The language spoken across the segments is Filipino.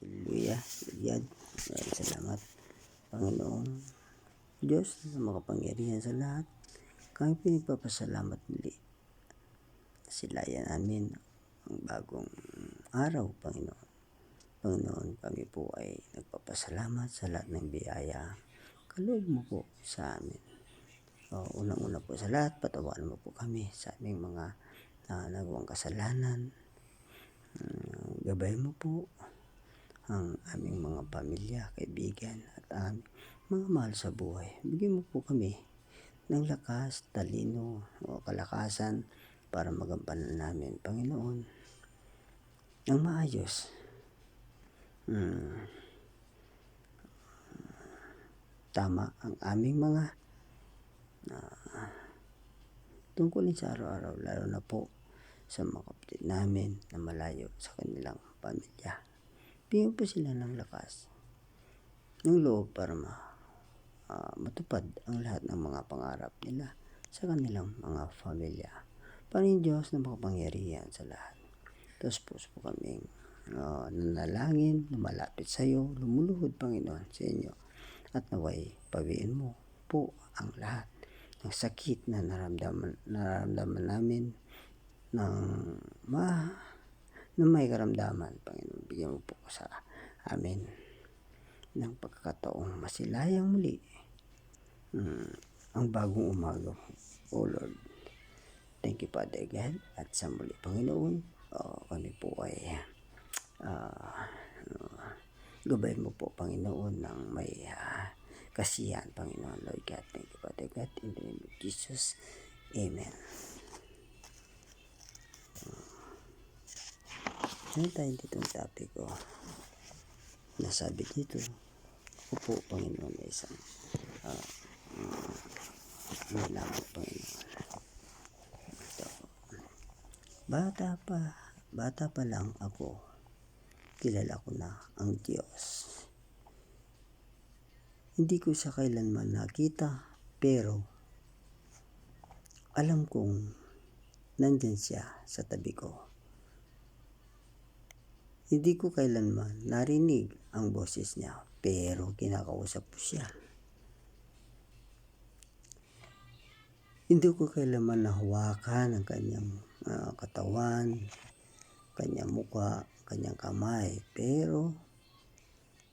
Hallelujah. Yan. Maraming salamat, Panginoong Diyos na makapangyarihan sa lahat. Kami pinagpapasalamat muli. Silayan namin ang bagong araw, Panginoon. Panginoon, kami po ay nagpapasalamat sa lahat ng biyaya. Kaloob mo po sa amin. Unang-una po sa lahat, patawarin mo po kami sa aming mga nagawang kasalanan. Gabay mo po ang aming mga pamilya, kaibigan at aming mga mahal sa buhay. Bigyan mo po kami ng lakas, talino o kalakasan para magampanan namin, Panginoon, ang maayos. Tama ang aming mga tungkulin sa araw-araw, lalo na po sa mga kapatid namin na malayo sa kanilang pamilya. Bigyan po sila ng lakas, ng loob para matupad ang lahat ng mga pangarap nila sa kanilang mga pamilya. Panginoon Diyos na makapangyarihan sa lahat. Tapos po kaming nanalangin, lumalapit sa iyo, lumuluhod, Panginoon, sa inyo. At naway pawiin mo po ang lahat ng sakit na nararamdaman namin na may karamdaman, Panginoon. Bigyan mo po sa amin ng pagkakataong masilayang muli ang bagong umaga, O Lord. Thank you, Father God. At sa muli, Panginoon, kami po ay gabay mo po, Panginoon, ng may kasiyahan, Panginoon, Lord God. Thank you, Father God. In the name of Jesus. Amen. Ano tayo dito ang topic ko? Nasabi dito, ako po, Panginoon, ay isang nilamang, Panginoon. Ito. Bata pa lang ako, kilala ko na ang Diyos. Hindi ko siya kailanman nakita, pero alam kong nandyan siya sa tabi ko. Hindi ko kailanman narinig ang boses niya, pero kinakausap ko siya. Hindi ko kailanman nahawakan ang kanyang katawan, kanyang mukha, kanyang kamay, pero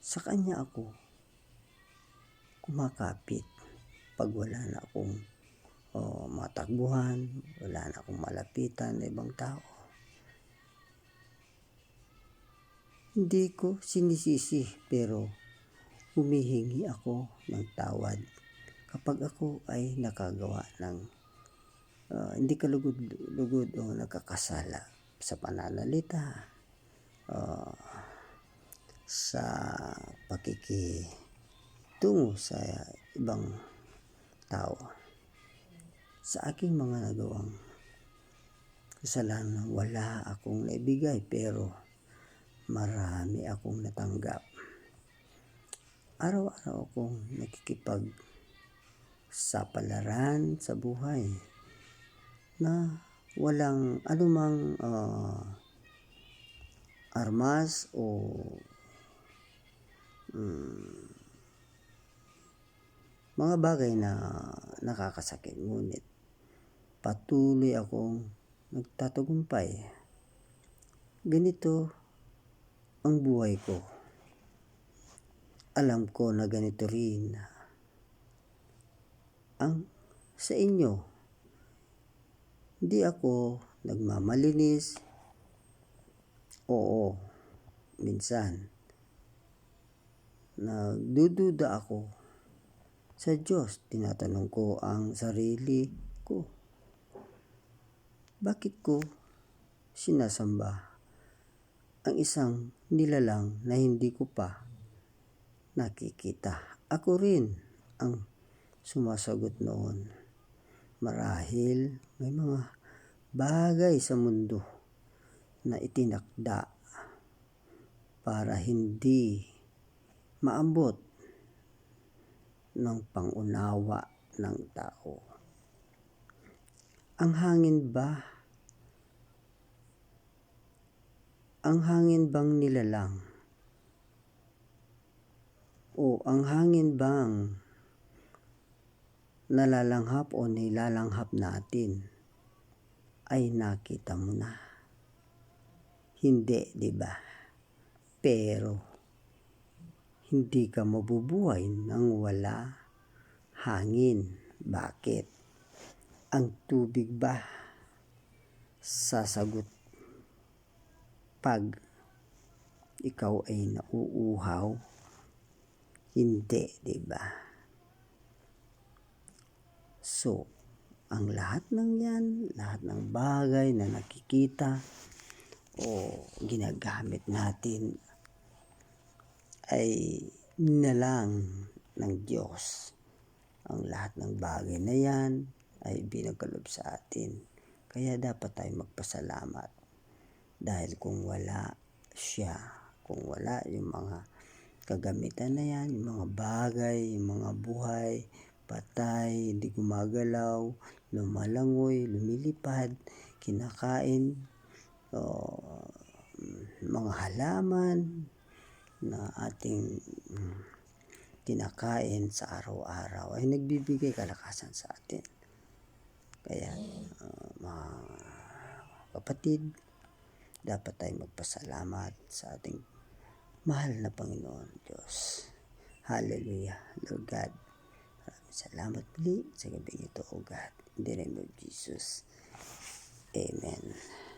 sa kanya ako kumakapit pag wala na akong matakbuhan, wala na akong malapitan na ibang tao. Hindi ko sinisisi, pero humihingi ako ng tawad kapag ako ay nakagawa ng hindi kalugod-lugod o nagkakasala sa pananalita, sa pakikitungo sa ibang tao. Sa aking mga nagawang kasalanan, wala akong naibigay, pero marami akong natanggap. Araw-araw akong nakikipagsapalaran sa buhay na walang anumang armas o mga bagay na nakakasakit. Ngunit patuloy akong nagtatagumpay. Ganito ang buhay ko. Alam ko na ganito rin ang sa inyo. Hindi ako nagmamalinis. Oo, minsan nagdududa ako sa Diyos. Tinatanong ko ang sarili ko. Bakit ko sinasamba ang isang nilalang na hindi ko pa nakikita? Ako rin ang sumasagot noon. Marahil may mga bagay sa mundo na itinakda para hindi maabot ng pangunawa ng tao. Ang hangin bang nilalang O ang hangin bang nalalanghap o nilalanghap natin ay nakita mo na? Hindi, di ba? Pero hindi ka mabubuhay nang wala hangin. Bakit? Ang tubig ba sasagot pag ikaw ay nauuhaw? Hindi, di ba? So, ang lahat ng yan, lahat ng bagay na nakikita o ginagamit natin ay nilalang ng Diyos. Ang lahat ng bagay na yan ay binagkaloob sa atin. Kaya dapat tayo magpasalamat. Dahil kung wala siya, kung wala yung mga kagamitan na yan, yung mga bagay, yung mga buhay, patay, hindi gumagalaw, lumalangoy, lumilipad, kinakain, mga halaman na ating kinakain sa araw-araw ay nagbibigay kalakasan sa atin. Kaya mga kapatid, dapat tayo magpasalamat sa ating mahal na Panginoon Diyos. Hallelujah, Lord God. Maraming salamat muli sa gabing ito, O God. In the name of Jesus. Amen.